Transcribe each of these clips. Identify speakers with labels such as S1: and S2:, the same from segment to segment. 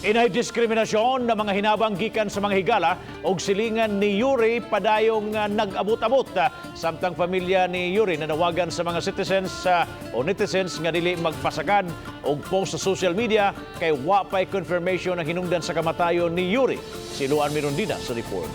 S1: Inay diskriminasyon ng mga hinabang gikan sa mga higala og silingan ni Yuri padayong nag-abot-abot. Samtang pamilya ni Yuri nanawagan sa mga citizens o netizens nga dili magpasagad og post sa social media kay wa pay confirmation ng hinungdan sa kamatayon ni Yuri. Si Luan Mirondina sa report.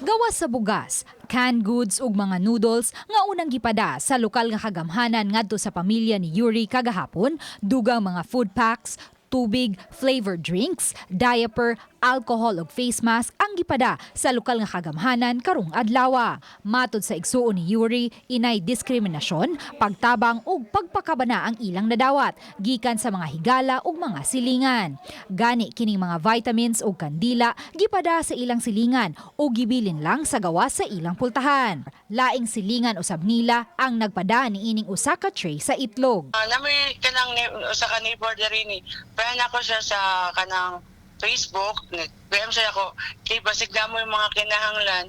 S2: Gawas sa bugas, canned goods ug mga noodles nga unang gipada sa lokal nga kagamhanan ngadto sa pamilya ni Yuri kagahapon, dugang mga food packs, tubig, flavored drinks, diaper, alcohol ug face mask ang gipada sa lokal nga kagamhanan karong adlaw. Matod sa igsuon ni Yuri, inay diskriminasyon, pagtabang ug pagpakabana ang ilang nadawat gikan sa mga higala ug mga silingan. Gani kining mga vitamins ug kandila gipada sa ilang silingan o gibilin lang sa gawas sa ilang pultahan. Laing silingan usab nila ang nagpada ni ining usa ka tray sa itlog.
S3: Nami kanang usa ka neighbor diri ni. Friend ako siya sa kanang Facebook, PM siya ako, kay basig na mo yung mga kinahanglan,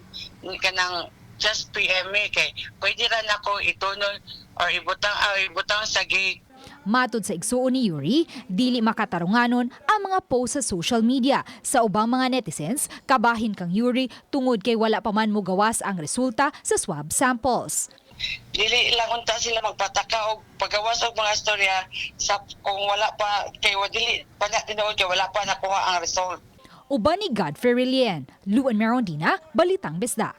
S3: kanang just PM me, kay pwede rin ako itunol or ibutang sa gate.
S2: Matod sa igsuon ni Yuri, dili makatarunganon ang mga post sa social media. Sa ubang mga netizens, kabahin kang Yuri tungod kay wala pa man mo gawas ang resulta sa swab samples.
S3: Dili lang unta sila magpataka og pagawas og mga istorya sa kung wala pa kay dili pa na tinuod kay wala pa nakuha ang result.
S2: Uban ni Godfrey Rilien, Luan Mirondina, Balitang Bisdak.